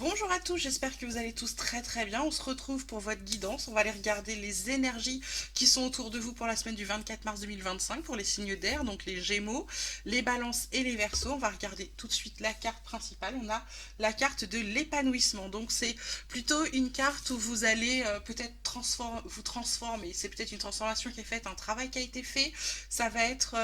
Bonjour à tous, j'espère que vous allez tous très très bien. On se retrouve pour votre guidance. On va aller regarder les énergies qui sont autour de vous pour la semaine du 24 mars 2025 pour les signes d'air, donc les Gémeaux, les Balances et les Verseaux. On va regarder tout de suite la carte principale. On a la carte de l'épanouissement. Donc c'est plutôt une carte où vous allez peut-être vous transformer. C'est peut-être une transformation qui est faite, un travail qui a été fait. Ça va être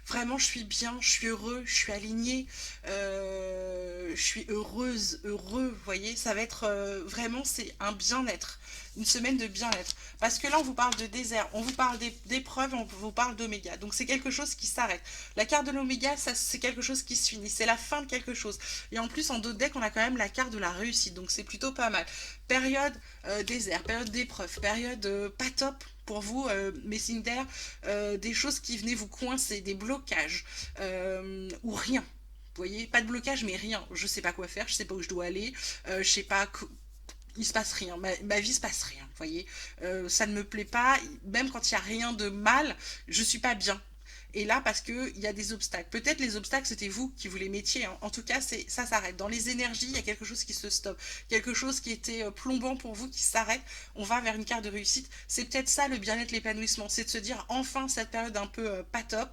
vraiment je suis bien, je suis heureux, je suis aligné, je suis heureuse, heureux, vous voyez, ça va être vraiment, c'est un bien-être, une semaine de bien-être. Parce que là, on vous parle de désert, on vous parle d'épreuves, on vous parle d'oméga. Donc c'est quelque chose qui s'arrête. La carte de l'oméga, ça c'est quelque chose qui se finit, c'est la fin de quelque chose. Et en plus, en dos de deck, on a quand même la carte de la réussite, donc c'est plutôt pas mal. Période désert, période d'épreuve, période pas top pour vous, mes signes d'air, des choses qui venaient vous coincer, des blocages, ou rien. Vous voyez, pas de blocage, mais rien. Je sais pas quoi faire, je sais pas où je dois aller, je sais pas. Il se passe rien, ma vie se passe rien, vous voyez. Ça ne me plaît pas, même quand il y a rien de mal, je suis pas bien. Et là, parce qu'il y a des obstacles. Peut-être les obstacles, c'était vous qui vous les mettiez, hein. En tout cas, ça s'arrête. Dans les énergies, il y a quelque chose qui se stoppe. Quelque chose qui était plombant pour vous, qui s'arrête. On va vers une carte de réussite. C'est peut-être ça le bien-être, l'épanouissement. C'est de se dire, enfin, cette période un peu pas top,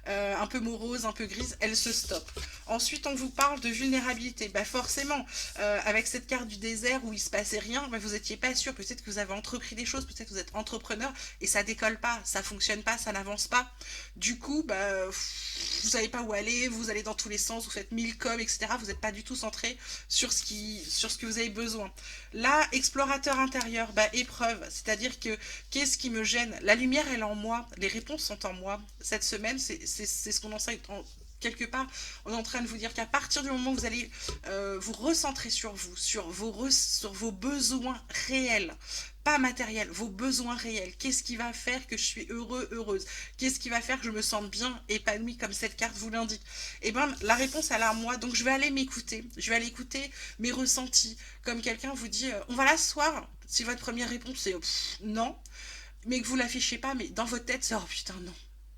un peu morose, un peu grise, elle se stoppe. Ensuite, on vous parle de vulnérabilité. Bah forcément, avec cette carte du désert où il se passait rien, bah, vous n'étiez pas sûr. Peut-être que vous avez entrepris des choses, peut-être que vous êtes entrepreneur et ça décolle pas, ça fonctionne pas, ça n'avance pas. Du coup, bah, vous savez pas où aller, vous allez dans tous les sens, vous faites mille coms, etc. Vous n'êtes pas du tout centré sur ce que vous avez besoin. Là, explorateur intérieur, bah, épreuve, c'est-à-dire que qu'est-ce qui me gêne? La lumière, elle est en moi, les réponses sont en moi. Cette semaine, c'est ce qu'on enseigne quelque part, on est en train de vous dire qu'à partir du moment où vous allez vous recentrer sur vous, sur vos besoins réels, pas matériels, vos besoins réels, qu'est-ce qui va faire que je suis heureux, heureuse, qu'est-ce qui va faire que je me sente bien, épanouie, comme cette carte vous l'indique. Et bien, la réponse, elle est à moi, donc je vais aller m'écouter, je vais aller écouter mes ressentis, comme quelqu'un vous dit, on va l'asseoir, si votre première réponse c'est non, mais que vous l'affichez pas, mais dans votre tête c'est oh putain non,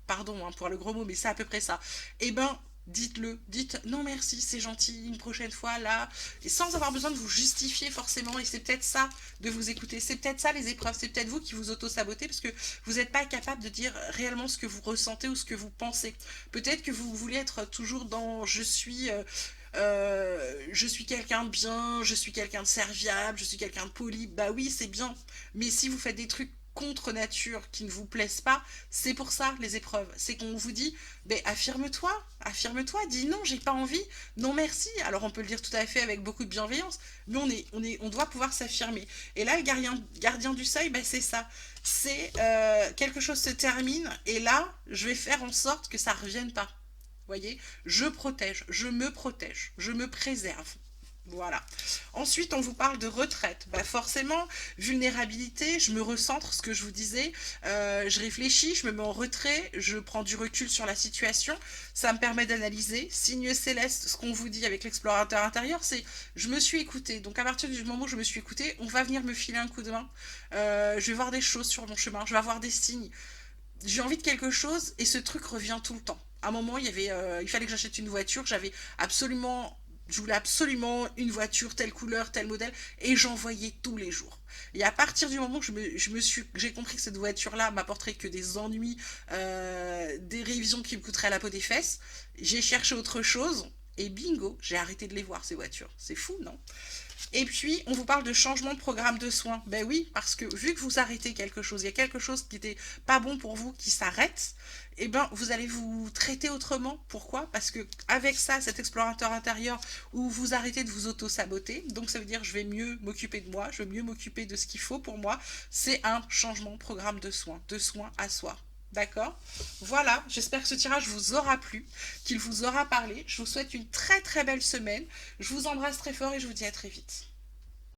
pardon hein, pour le gros mot, mais c'est à peu près ça. Eh ben, dites-le, dites non merci, c'est gentil, une prochaine fois là, et sans avoir besoin de vous justifier forcément, et c'est peut-être ça de vous écouter, c'est peut-être ça les épreuves, c'est peut-être vous qui vous auto-sabotez parce que vous n'êtes pas capable de dire réellement ce que vous ressentez ou ce que vous pensez. Peut-être que vous voulez être toujours dans je suis quelqu'un de bien, je suis quelqu'un de serviable, je suis quelqu'un de poli, bah oui c'est bien, mais si vous faites des trucs contre nature qui ne vous plaisent pas, c'est pour ça les épreuves. C'est qu'on vous dit, ben affirme-toi, affirme-toi, dis non, j'ai pas envie, non merci. Alors on peut le dire tout à fait avec beaucoup de bienveillance, mais on doit pouvoir s'affirmer. Et là, le gardien du seuil, ben c'est ça. C'est quelque chose se termine et là, je vais faire en sorte que ça revienne pas. Vous voyez, je protège, je me préserve. Voilà. Ensuite, on vous parle de retraite. Bah forcément, vulnérabilité, je me recentre, ce que je vous disais, je réfléchis, je me mets en retrait, je prends du recul sur la situation, ça me permet d'analyser. Signe céleste, ce qu'on vous dit avec l'explorateur intérieur, c'est je me suis écouté. Donc à partir du moment où je me suis écouté, on va venir me filer un coup de main. Je vais voir des choses sur mon chemin, je vais avoir des signes. J'ai envie de quelque chose et ce truc revient tout le temps. À un moment, il fallait que j'achète une voiture, je voulais absolument une voiture, telle couleur, tel modèle, et j'en voyais tous les jours. Et à partir du moment où j'ai compris que cette voiture-là m'apporterait que des ennuis, des révisions qui me coûteraient la peau des fesses, j'ai cherché autre chose, et bingo, j'ai arrêté de les voir, ces voitures. C'est fou, non? Et puis, on vous parle de changement de programme de soins. Ben oui, parce que vu que vous arrêtez quelque chose, il y a quelque chose qui n'était pas bon pour vous qui s'arrête, eh ben vous allez vous traiter autrement. Pourquoi? Parce que avec ça, cet explorateur intérieur, où vous arrêtez de vous auto-saboter, donc ça veut dire je vais mieux m'occuper de moi, je vais mieux m'occuper de ce qu'il faut pour moi, c'est un changement de programme de soins à soi. D'accord? Voilà, j'espère que ce tirage vous aura plu, qu'il vous aura parlé. Je vous souhaite une très très belle semaine. Je vous embrasse très fort et je vous dis à très vite.